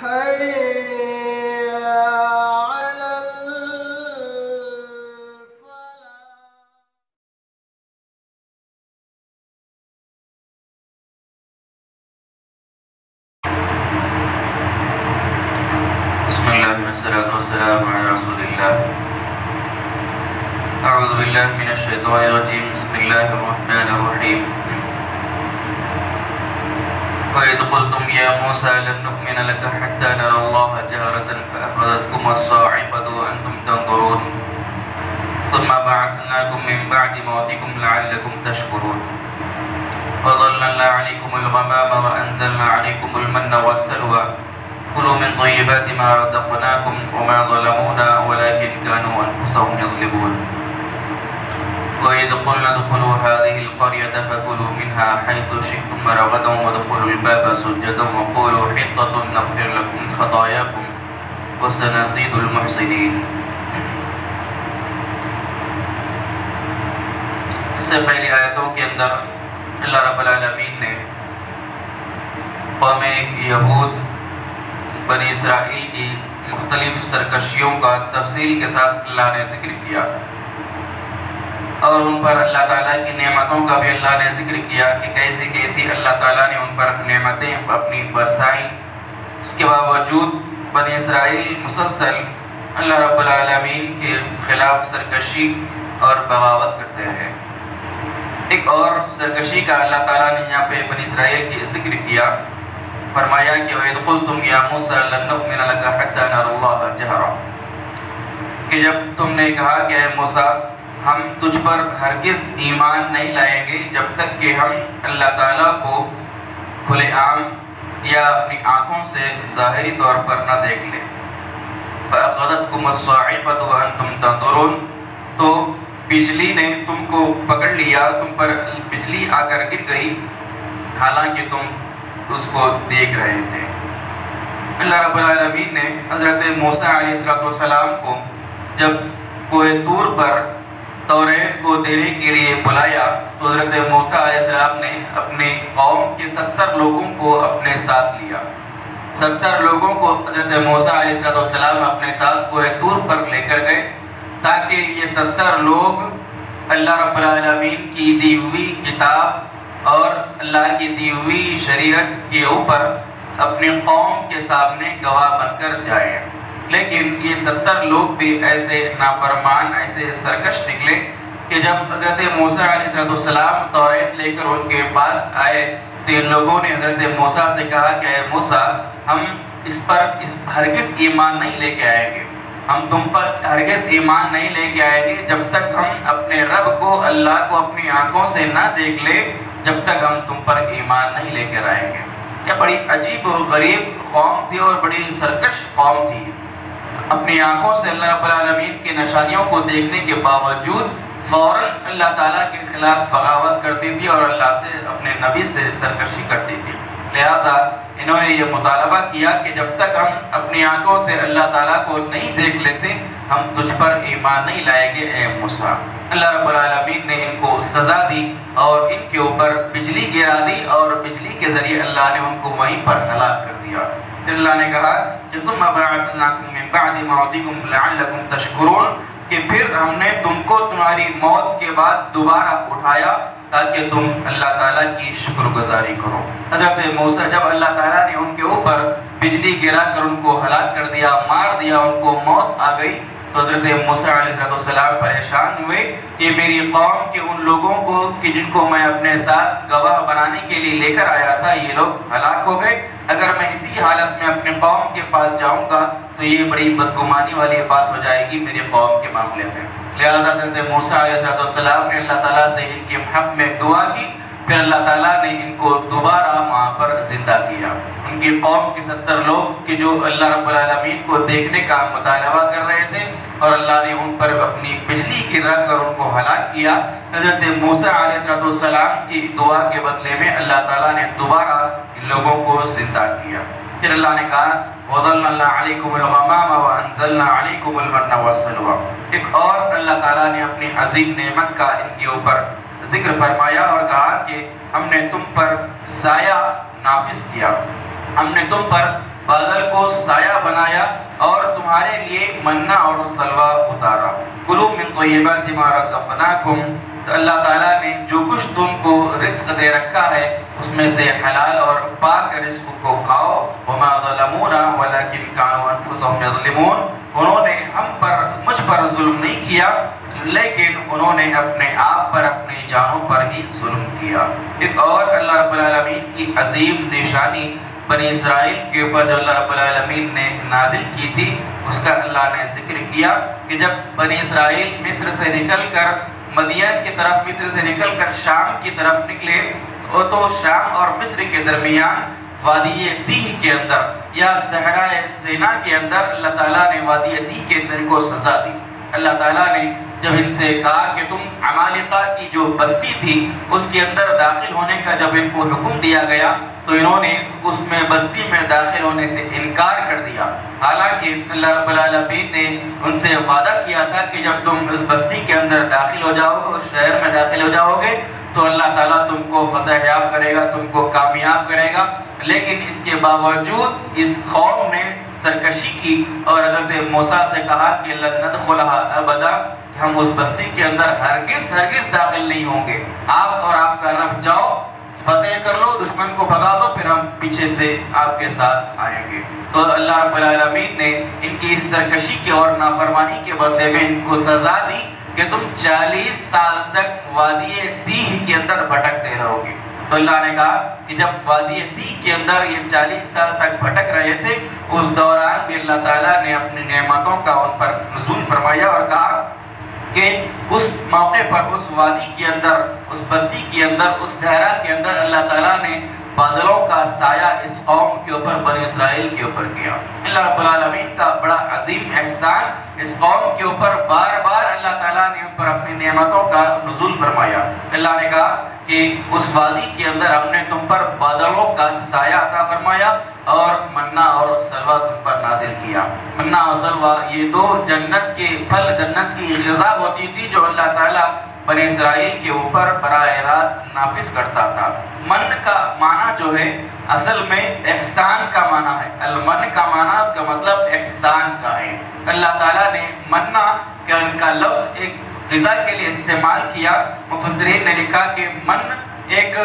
حي على الفلاح. بسم الله والصلاة والسلام على رسول الله. أعوذ بالله من الشيطان الرجيم. بسم الله الرحمن الرحيم. وإذ قلتم يا موسى لن نؤمن لك حتى نرى الله جهرة فأخذتكم الصاعقة وأنتم تنظرون ثم بعثناكم من بعد موتكم لعلكم تشكرون وظللنا عليكم الغمام وأنزلنا عليكم المن والسلوى كلوا من طيبات ما رزقناكم وما ظلمونا ولكن كانوا أنفسهم يظلمون وإذ قلنا ادخلوا هذه القرية فكلوا منها حيث شئتم رغدا وادخلوا الباب سجدا وقولوا حطة نغفر لكم خطاياكم وسنزيد المحسنين. اس سے پہلی آیتوں کے اندر اللہ رب العالمین نے قوم یہود بنی اسرائیل کی مختلف سرکشیوں کا تفصیل کے ساتھ اللہ نے ذکر کیا اور ان پر اللہ تعالیٰ کی نعمتوں کا بھی اللہ نے ذکر کیا کہ کیسی کیسی اللہ تعالیٰ نے ان پر نعمتیں اپنی برسائیں. اس کے باوجود بنی اسرائیل مسلسل اللہ رب العالمین کے خلاف سرکشی اور بغاوت کرتے رہے. ایک اور سرکشی کا اللہ تعالیٰ نے یہاں پہ بنی اسرائیل کی ذکر کیا. فرمایا کہ وَإِذْ قُلْتُمْ يَا مُوسَى لَن نُؤْمِنَ لَكَ حَتَّى نَرَى اللَّهَ جَهْرًا، کہ جب تم نے کہا کہ اے موسیٰ ہم تجھ پر ہرگز ایمان نہیں لائیں گے جب تک کہ ہم اللہ تعالیٰ کو کھلے عام یا اپنی آنکھوں سے ظاہری طور پر نہ دیکھ لیں. فَأَخَذَتْكُمُ الصَّاعِقَةُ وَأَنْتُمْ تَنظُرُونَ، تو بجلی نے تم کو پکڑ لیا، تم پر بجلی آ کر گر گئی حالانکہ تم اس کو دیکھ رہے تھے. اللہ رب العالمین نے حضرت موسیٰ علیہ السلام کو جب کوہ طور پر توریت کو دینے کے لیے بلایا تو حضرت موسیٰ علیہ السلام نے اپنے قوم کے 70 لوگوں کو اپنے ساتھ لیا. 70 لوگوں کو حضرت موسیٰ علیہ السلام اپنے ساتھ کوہ طور پر لے کر گئے تاکہ یہ 70 لوگ اللہ رب العالمین کی دی ہوئی کتاب اور اللہ کی دی ہوئی شریعت کے اوپر اپنی قوم کے سامنے گواہ بن کر جائیں. لیکن یہ 70 لوگ بھی ایسے نافرمان، ایسے سرکش نکلے کہ جب حضرت موسیٰ علیہ السلام توریت لے کر ان کے پاس آئے تو ان لوگوں نے حضرت موسیٰ سے کہا کہ اے موسیٰ ہم اس پر ہرگز ایمان نہیں لے کے آئیں گے، ہم تم پر ہرگز ایمان نہیں لے کے آئیں گے جب تک ہم اپنے رب کو اللہ کو اپنی آنکھوں سے نہ دیکھ لیں، جب تک ہم تم پر ایمان نہیں لے کر آئیں گے. یہ بڑی عجیب و غریب قوم تھی اور بڑی سرکش قوم تھی. اپنی آنکھوں سے اللہ رب العالمین کی نشانیوں کو دیکھنے کے باوجود فوراً اللہ تعالیٰ کے خلاف بغاوت کرتی تھی اور اللہ سے اپنے نبی سے سرکشی کرتی تھی. لہٰذا انہوں نے یہ مطالبہ کیا کہ جب تک ہم اپنی آنکھوں سے اللہ تعالیٰ کو نہیں دیکھ لیتے ہم تجھ پر ایمان نہیں لائیں گے اے موسیٰ. اللہ رب العالمین نے ان کو سزا دی اور ان کے اوپر بجلی گرا دی اور بجلی کے ذریعے اللہ نے ان کو وہیں پر ہلاک کر دیا. پھر اللہ نے کہا کہ ثم بعثناکم من بعد موتکم لعلکم تشکرون، کہ پھر ہم نے تم کو تمہاری موت کے بعد دوبارہ اٹھایا تاکہ تم اللہ تعالیٰ کی شکر گزاری کرو. حضرت موسیٰ جب اللہ تعالیٰ نے ان کے اوپر بجلی گرا کر ان کو ہلاک کر دیا، مار دیا، ان کو موت آ گئی تو حضرت موسیٰ علیہ السلام پریشان ہوئے کہ میری قوم کے ان لوگوں کو کہ جن کو میں اپنے ساتھ گواہ بنانے کے لیے لے کر آیا تھا یہ لوگ ہلاک ہو گئے. اگر میں اسی حالت میں اپنے قوم کے پاس جاؤں گا تو یہ بڑی بدگمانی والی بات ہو جائے گی میرے قوم کے معاملے میں. لہذا حضرت موسیٰ علیہ السلام نے اللہ تعالیٰ سے ان کے حق میں دعا کی. پھر اللہ تعالیٰ نے ان کو دوبارہ وہاں پر زندہ کیا. ان کی قوم کے 70 لوگ کہ جو اللہ رب العالمین کو دیکھنے کا مطالبہ کر رہے تھے اور اللہ نے ان پر اپنی بجلی گرا کر ان کو ہلاک کیا. حضرت موسیٰ علیہ السلام کی دعا کے بدلے میں اللہ تعالیٰ نے دوبارہ ان لوگوں کو زندہ کیا. پھر اللہ نے کہا وَظَلَّلْنَا عَلَيْكُمُ الْغَمَامَ وَأَنزَلْنَا عَلَيْكُمُ الْمَنَّ وَالسَّلْوَىٰ. ایک اور اللہ تعالیٰ نے اپنی عظیم نعمت کا ان کے اوپر ذکر فرمایا اور کہا کہ ہم نے تم پر سایہ نافذ کیا، ہم نے تم پر بادل کو سایہ بنایا اور تمہارے لیے منہ اور سلوہ اتارا۔ کلوا من طیبات ما رزقناکم، تو اللہ تعالیٰ نے جو کچھ تم کو رزق دے رکھا ہے اس میں سے حلال اور پاک رزق کو کھاؤ۔ وما ظلمونا ولکن کانوا انفسهم یظلمون، انہوں نے مجھ پر ظلم نہیں کیا لیکن انہوں نے اپنے آپ پر اپنی جانوں پر ہی ظلم کیا۔ ایک اور اللہ رب العالمین کی عظیم نشانی بنی اسرائیل کے اوپر جو اللہ رب العالمین نے نازل کی تھی اس کا اللہ نے ذکر کیا کہ جب بنی اسرائیل مصر سے نکل کر مدین کی طرف، مصر سے نکل کر شام کی طرف نکلے تو شام اور مصر کے درمیان وادی تیہ کے اندر یا صحرائے سینا کے اندر اللہ تعالیٰ نے وادی تیہ کے اندر کو سزا دی۔ اللہ تعالیٰ نے جب ان سے کہا کہ تم عمالقہ کی جو بستی تھی اس کے اندر داخل ہونے کا جب ان کو حکم دیا گیا تو انہوں نے اس میں بستی میں داخل ہونے سے انکار کر دیا، حالانکہ اللہ رب العالمین نے ان سے وعدہ کیا تھا کہ جب تم اس بستی کے اندر داخل ہو جاؤ گے، اس شہر میں داخل ہو جاؤ گے تو اللہ تعالیٰ تم کو فتح یاب کرے گا، تم کو کامیاب کرے گا۔ لیکن اس کے باوجود اس قوم نے سرکشی کی اور حضرت موسیٰ سے کہا کہ لن ندخلها ابدا، ہم اس بستی کے اندر ہرگز داخل نہیں ہوں گے، آپ اور آپ کا رب جاؤ، فتح کر لو، دشمن کو بھگا دو، پھر ہم پیچھے سے آپ کے ساتھ آئیں گے۔ تو اللہ رب العالمین نے ان کی اس سرکشی کے اور نافرمانی کے بدلے میں ان کو سزا دی کہ تم 40 سال تک وادی تیہ کے اندر بھٹکتے رہو گے۔ تو اللہ نے کہا کہ جب وادی تیہ کے اندر یہ 40 سال تک بھٹک رہے تھے اس دوران بھی اللہ تعالیٰ نے اپنی نعمتوں کا ان پر نزول فرمایا اور کہا کہ اس موقع پر اس وادی کے اندر، اس بستی کے اندر، اس صحرا کے اندر اللہ تعالیٰ نے بادلوں کا سایہ اس قوم کے اوپر، بنی اسرائیل کے اوپر کیا۔ اللہ رب العالمین کا بڑا عظیم احسان اس قوم کے اوپر، بار بار اللہ تعالیٰ نے ان پر اپنی نعمتوں کا نزول فرمایا۔ اللہ نے کہا کہ اس وادی کے اندر ہم نے تم پر بادلوں کا سایہ عطا فرمایا اور منہ اور سلوہ تم پر نازل کیا۔ منہ اور سلوہ یہ دو جنت کے پھل، جنت کی غذا ہوتی تھی جو اللہ تعالیٰ بنی اسرائیل کے اوپر براہ راست نافذ کرتا تھا۔ من کا معنی جو ہے اصل میں احسان کا معنی ہے، المن کا معنی اس کا مطلب احسان کا ہے۔ اللہ تعالیٰ نے منہ کا لفظ ایک غذا کے لیے استعمال کیا۔ مفسرین نے لکھا کہ من ایک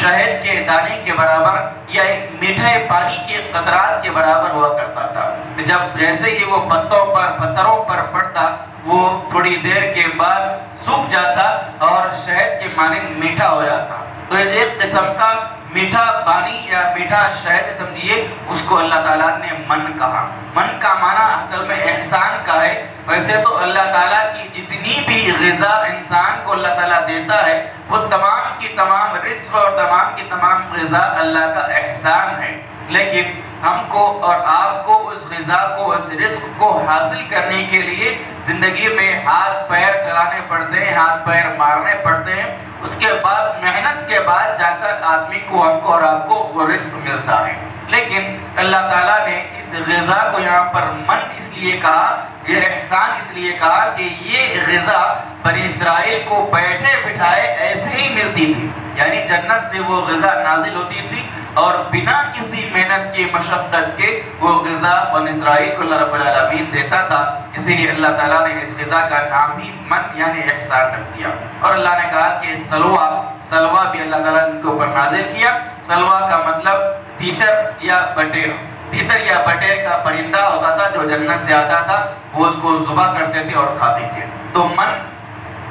شہد کے دانے کے برابر یا ایک میٹھے پانی کے قطرات کے برابر ہوا کرتا تھا۔ جب جیسے ہی وہ پتھروں پر پڑتا وہ تھوڑی دیر کے بعد سوکھ جاتا اور شہد کے مانند میٹھا ہو جاتا۔ تو ایک قسم کا میٹھا پانی یا میٹھا شہد سمجھیے، اس کو اللہ تعالیٰ نے من کہا۔ من کا معنی اصل میں احسان کا ہے۔ ویسے تو اللہ تعالیٰ کی جتنی بھی غذا انسان کو اللہ تعالیٰ دیتا ہے وہ تمام کی تمام رزق اور تمام کی تمام غذا اللہ کا احسان ہے، لیکن ہم کو اور آپ کو اس غذا کو، اس رزق کو حاصل کرنے کے لیے زندگی میں ہاتھ پیر چلانے پڑتے ہیں، ہاتھ پیر مارنے پڑتے ہیں، اس کے بعد محنت کے بعد جا کر آدمی کو، ہم کو اور آپ کو وہ رزق ملتا ہے۔ لیکن اللہ تعالیٰ نے اس غذا کو یہاں پر من اس لیے کہا، یہ احسان اس لیے کہا کہ یہ غذا بنی اسرائیل کو بیٹھے بٹھائے ایسے ہی ملتی تھی، یعنی جنت سے وہ غذا نازل ہوتی تھی اور بنا کسی محنت کی، مشقت کے وہ غذا بنی اسرائیل کو اللہ رب العالمین دیتا تھا۔ اسی لیے اللہ تعالیٰ نے اس غذا کا نام ہی من یعنی احسان رکھ دیا۔ اور اللہ نے کہا کہ سلوہ بھی اللہ تعالیٰ نے ان کے اوپر نازل کیا۔ سلوہ کا مطلب تیتر یا بٹیر، تیتر یا بٹیر کا پرندہ ہوتا تھا جو جنت سے آتا تھا، وہ اس کو ذبح کرتے تھے اور کھاتے تھے۔ تو من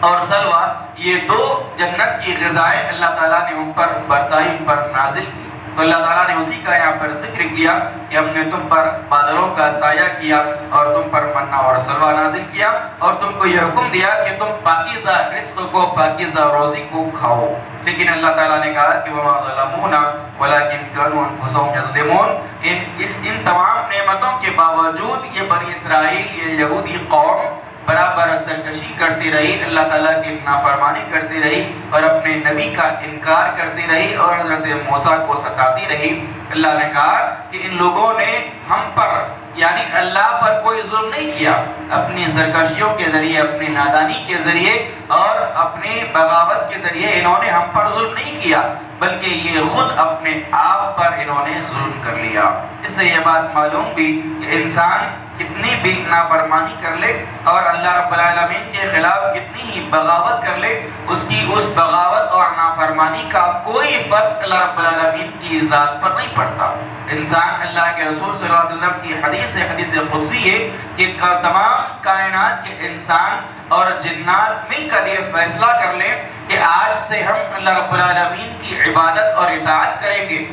اور سلوہ یہ دو جنت کی غذائیں اللہ تعالیٰ نے ان پر برسائی، ان پر نازل کی۔ تو اللہ تعالیٰ نے اسی کا یہاں پر ذکر کیا کہ ہم نے تم پر بادلوں کا سایہ کیا اور تم پر منہ اور سلوہ نازل کیا اور تم کو یہ حکم دیا کہ تم پاکیزہ رزق کو، پاکیزہ روزی کو کھاؤ۔ لیکن اللہ تعالیٰ نے کہا کہ وَمَا ظَلَمُونَا وَلَكِنْ كَانُوا أَنفُسَهُمْ يَظْلِمُونَ۔ ان تمام نعمتوں کے باوجود یہ بنی اسرائیل، یہ یہودی قوم برابر سرکشی کرتی رہی، اللہ تعالیٰ کی نافرمانی کرتی رہی اور اپنے نبی کا انکار کرتی رہی اور حضرت موسیٰ کو ستاتی رہی۔ اللہ نے کہا کہ ان لوگوں نے ہم پر یعنی اللہ پر کوئی ظلم نہیں کیا، اپنی سرکشیوں کے ذریعے، اپنی نادانی کے ذریعے اور اپنی بغاوت کے ذریعے انہوں نے ہم پر ظلم نہیں کیا، بلکہ یہ خود اپنے آپ پر انہوں نے ظلم کر لیا۔ اس سے یہ بات معلوم بھی کہ انسان کتنی بھی نافرمانی کر لے اور اللہ رب العالمین کے خلاف کتنی ہی بغاوت کر لے، اس کی اس بغاوت اور نافرمانی کا کوئی فرق اللہ رب العالمین کی ذات پر نہیں پڑتا۔ انسان اللہ کے رسول صلی اللہ علیہ وسلم کی حدیث قدسی ہے کہ تمام کائنات کے انسان اور جنات مل کر یہ فیصلہ کر لیں کہ آج سے ہم اللہ رب العالمین کی عبادت اور اطاعت کریں گے۔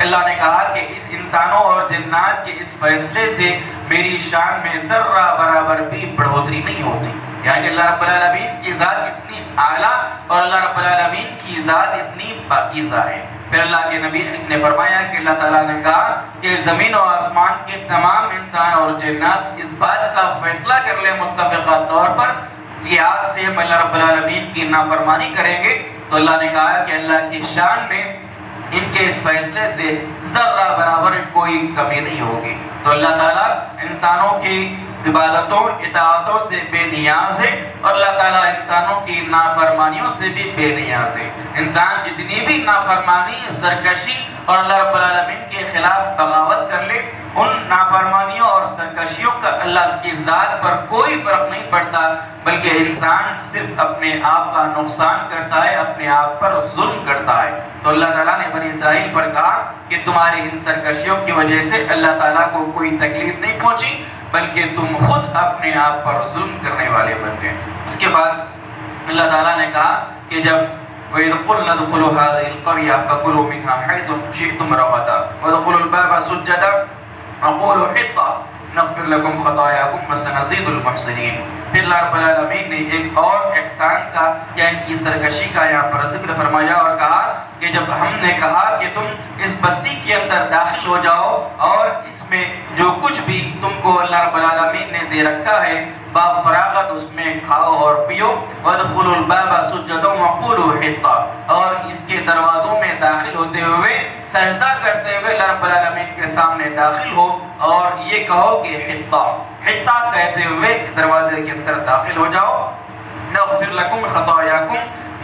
اللہ نے کہا کہ اس انسانوں اور جنات کے اس فیصلے سے میری شان میں ذرہ برابر بھی بڑھوتری نہیں ہوتی، یعنی اللہ رب العالمین کی ذات اتنی اعلیٰ اور اللہ رب العالمین کی ذات اتنی پاکیزہ ہے۔ پھر اللہ کے نبی نے فرمایا کہ اللہ تعالیٰ نے کہا کہ زمین و آسمان کے تمام انسان اور جنات اس بات کا فیصلہ کر لیں متفقہ طور پر کہ آج سے ہم اللہ رب العالمین کی نافرمانی کریں گے، تو اللہ نے کہا کہ اللہ کی شان میں ان کے اس فیصلے سے ذرہ برابر کوئی کمی نہیں ہوگی۔ تو اللہ تعالیٰ انسانوں کی عبادتوں اطاعتوں سے بے نیاز ہے اور اللہ تعالیٰ انسانوں کی نافرمانیوں سے بھی بے نیاز ہے۔ انسان جتنی بھی نافرمانی، سرکشی اور اللہ رب العالمین کے خلاف بغاوت کر لے، ان نافرمانیوں اور سرکشیوں کا اللہ کی ذات پر کوئی فرق نہیں پڑتا، بلکہ انسان صرف اپنے آپ کا نقصان کرتا ہے، اپنے آپ پر ظلم کرتا ہے۔ تو اللہ تعالیٰ نے بنی اسرائیل پر کہا کہ تمہاری ان سرکشیوں کی وجہ سے اللہ تعالیٰ کو کوئی تکلیف نہیں پہنچی، بلکہ تم خود اپنے آپ پر ظلم کرنے والے بن گئے۔ اس کے بعد اللہ تعالیٰ نے کہا کہ جب وَإِذْ قُلْنَا ادْخُلُوا هَٰذِهِ الْقَرْيَةَ فَكُلُوا مِنْهَا حَيْثُ شِئْتُمْ رَغَدًا وَادْخُلُوا الْبَابَ سُجَّدًا وَقُولُوا حِطَّةٌ نَغْفِرْ لَكُمْ خَطَايَاكُمْ وَسَنَزِيدُ الْمُحْسِنِينَ۔ پھر اللہ رب العالمین نے ایک اور احسان کا یا ان کی سرکشی کا یہاں پر ذکر فرمایا اور کہا کہ جب ہم نے کہا کہ تم اس بستی کے اندر داخل ہو جاؤ اور اس میں جو کچھ بھی تم کو اللہ رب العالمین نے دے رکھا ہے با فراغت اس میں کھاؤ اور پیو، وَادْخُلُوا الْبَابَ سُجَّدًا وَقُولُوا حِطَّةٌ، اور اس کے دروازوں میں داخل ہوتے ہوئے سجدہ کرتے ہوئے اللہ رب العالمین کے سامنے داخل ہو اور یہ کہو کہ حِطَّہ کہتے ہوئے دروازے کے اندر داخل ہو جاؤ۔ نغفر لکم خطایاکم،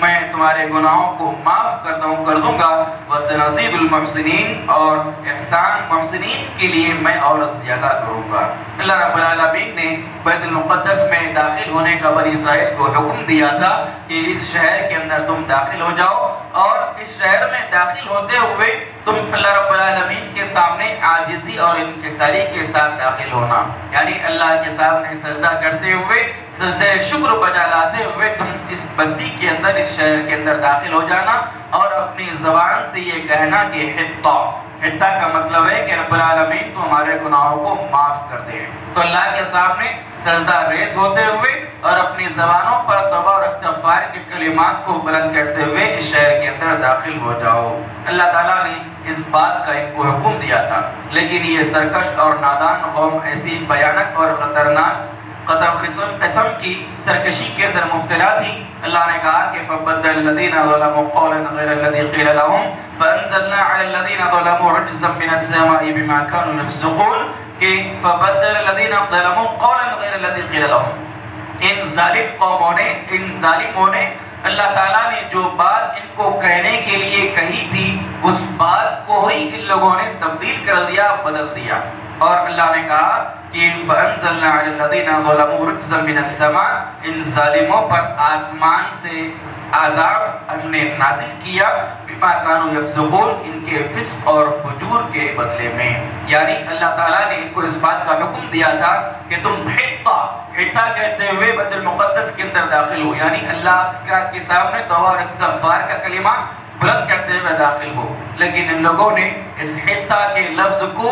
میں تمہارے گناہوں کو معاف کر دوں گا، وسنزید المحسنین، اور احسان محسنین کے لیے میں اور زیادہ کروں گا۔ اللہ رب العالمین نے بیت المقدس میں داخل ہونے کا بنی اسرائیل کو حکم دیا تھا کہ اس شہر کے اندر تم داخل ہو جاؤ، اور اس شہر میں داخل ہوتے ہوئے تم اللہ رب العالمین کے سامنے عاجزی اور انکساری کے ساتھ داخل ہونا، یعنی اللہ کے سامنے سجدہ کرتے ہوئے، سجدہ شکر بجا لاتے ہوئے تم اس بستی کے اندر، اس شہر کے اندر داخل ہو جانا اور اپنی زبان سے یہ کہنا کہ حِطَّہ کا مطلب ہے کہ رب العالمین تو ہمارے گناہوں کو معاف کر دے۔ تو اللہ کے سامنے سجدہ ریز ہوتے ہوئے اور اپنی زبانوں پر توبہ اور استغفار کے کلمات کو بلند کرتے ہوئے اس شہر کے اندر داخل ہو جاؤ۔ اللہ تعالیٰ نے اس بات کا ان کو حکم دیا تھا، لیکن یہ سرکش اور نادان قوم ایسی بھیانک اور خطرناک قسم کی سرکشی کے اندر مبتلا تھی۔ اللہ نے کہا کہ فَبَدَّلَ الَّذِينَ ظَلَمُوا قَوْلًا غَيْرَ الَّذِي قِيلَ لَهُمْ فَأَنزَلْنَا عَلَى الَّذِينَ ظَلَمُوا رِجْزًا مِّنَ السَّمَاءِ بِمَا كَانُوا يَفْسُقُونَ کہ فَبَدَّلَ الَّذِينَ ظَلَمُوا قَوْلًا غَيْرَ الَّذِي قِيلَ لَهُمْ، ان ظالم قوموں نے، ان ظالموں نے اللہ تعالیٰ نے جو بات ان کو کہنے کے لیے کہی تھی اس بات کو ہی ان لوگوں نے تبدیل کر دیا، بدل دیا۔ اور اللہ نے کہا کہ فَأَنزَلْنَا عَلَى الَّذِينَ ظَلَمُوا رِجْزًا مِّنَ السَّمَاءِ، ان ظالموں پر آسمان سے عذاب ہم نے نازل کیا، بِمَا كَانُوا يَفْسُقُونَ، ان کے فسق اور فجور کے بدلے میں، یعنی اللہ تعالیٰ نے ان کو اس بات کا حکم دیا تھا کہ تم حِطَّہ کہتے ہوئے بیت المقدس کے اندر داخل ہو، یعنی اللہ کے سامنے توبہ اور استغفار کا کلمہ بلند کرتے ہوئے داخل ہو، لیکن ان لوگوں نے اس حِطَّہ کے لفظ کو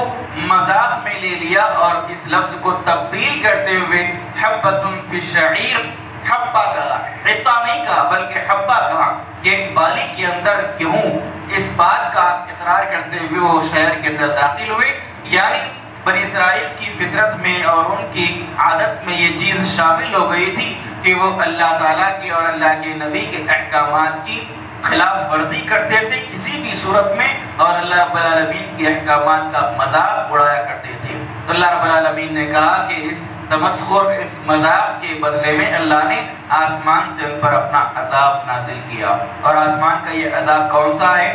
مذاق میں لے لیا اور اس لفظ کو تبدیل کرتے ہوئے حبۃ فی الشعیر، حبہ کہا، حِطَّہ نہیں کہا بلکہ حبہ کہا کہ بالی کے اندر گیہوں، اس بات کا اقرار کرتے ہوئے وہ شہر کے اندر داخل ہوئے۔ یعنی بنی اسرائیل کی فطرت میں اور ان کی عادت میں یہ چیز شامل ہو گئی تھی کہ وہ اللہ تعالیٰ کی اور اللہ کے نبی کے احکامات کی خلاف ورزی کرتے تھے کسی بھی صورت میں، اور اللہ رب العالمین کے احکامات کا مذاق اڑایا کرتے تھے۔ تو اللہ رب العالمین نے کہا کہ اس تمسخر، اس مذاق کے بدلے میں اللہ نے آسمان سے ان پر اپنا عذاب نازل کیا، اور آسمان کا یہ عذاب کون سا ہے؟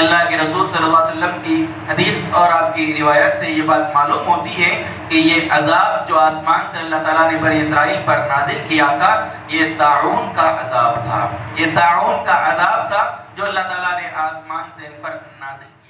اللہ کے رسول صلی اللہ علیہ وسلم کی حدیث اور آپ کی روایت سے یہ بات معلوم ہوتی ہے کہ یہ عذاب جو آسمان سے اللہ تعالیٰ نے بنی اسرائیل پر نازل کیا تھا، یہ طاعون کا عذاب تھا، یہ طاعون کا عذاب تھا جو اللہ تعالیٰ نے آسمان سے ان پر نازل کیا۔